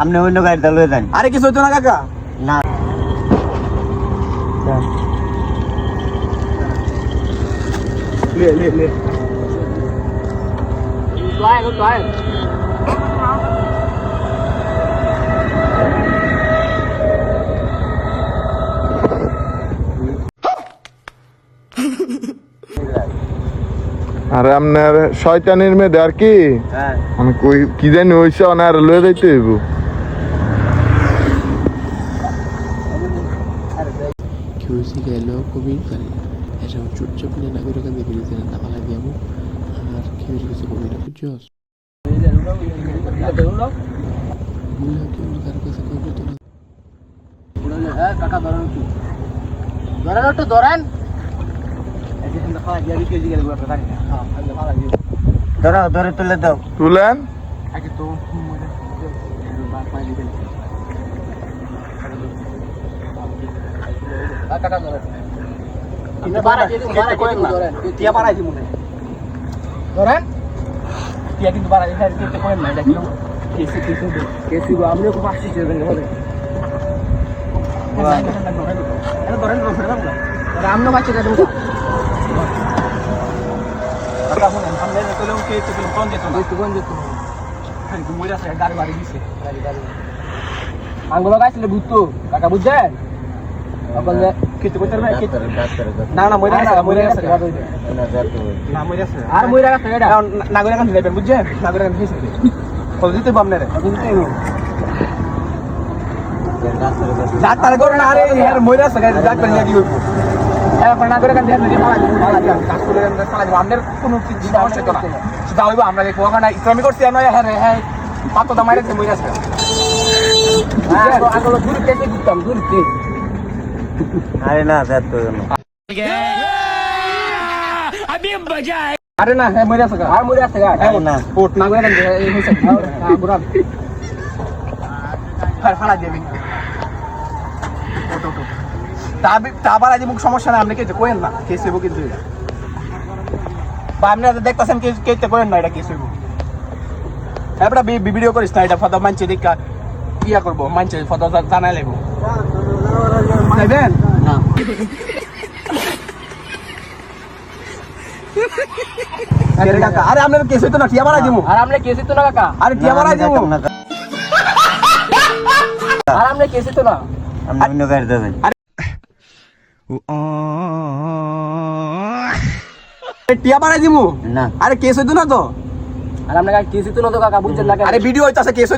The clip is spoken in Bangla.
আপনি অন্য গাড়িতে লয়ে যান। আরে কিছু হইতো না কাকা? না লে লে লে Tuan. আরে আপনার শয়তানের মেয়ে আর কি হ্যাঁ মানে কই কি জানি হইছে আর লয়ে যাইতে হইব। Kyosi gelo komin kare. Era চুপচাপ নিয়ে না করে কান্দে ফেলেছে না তাহলে দিয়ামু আর কিউরি কিছু কবি না বুঝছস মুলা কিউরি কার কাছে কবি তো না Udah kakak dorong tu. Dorong tu dorong. Jadi hendak apa jadi kerja jadi buat petani. Hendak apa lagi? ধরো ধরে তুলে দাও। তুলেন Lagi tu. Bapak lagi kan. Kakak dorong. Ini barang jadi barang kau yang dia barang aja mungkin. Dorong? Dia gitu barang ini kita kau yang mana lagi? Kesi gua ambil aku pasti jadi nggak boleh. রামনো বাচ্চা দাদু কাকা মনে সামনে চলে ওকে তো কোন যেত না তো কোন যেত খালি ঘুরে আসে গাড়ি বাড়ি দিছে গাড়ি আঙ্গুলো গাইছিল বুঝতো কাকা বুঝছেন বললে কিছু করতে পারবে কি না না মইরা গেছে না মইরা আছে আর মইরা গেছে এটা নাগরিক কান দিবেন বুঝছেন নাগরিক কান দিছে কল দিতে বামনে দিতে ডাক্তার করে না আরে यार মইরা আছে ডাক্তার নিয়ে কি হইব এখন না করে কান দেন যদি মালা দিয়া ডাক্তার এর সালা দিব আমাদের কোনো কিছু সমস্যা তো না সেটা হইব আমরা দেখো ওখানে ইসলামি করতে না হ্যাঁ পাতো দা মাইরা মইরা আছে আগলো দূর থেকে দিতাম দূর থেকে আরে না যাত তো না अभी मजा है अरे ना है मजा सका আর মইরা আছে আরে না পোট না করে কান এই হইছে বুড়া ফালা দেবি তারপর আজ মুখ সমস্যা না আপনি কেটে কোয়েন না কেস হইব কিন্তু বা আপনি দেখতেছেন কেটে কোয়েন না এটা কেস হইব এবার ভিডিও করিস না এটা ফটো মানছে দেখা ইয়া করবো মানছে ফটো জানাই লাগব যাইবেন না আরে আপনার কেস হইতো না টিয়া মারা দিমু আর আপনি কেস হইতো না কাকা আরে টিয়া মারা দিমু আর আপনি কেস হইতো না আপনি অন্য গাড়িতে যান। টিয়া মারা দিমু না আরে কেস হইতো না তো আর আপনার কেস হইতো না তো কাকা বুঝছেন না আরে ভিডিও হইতাছে কেস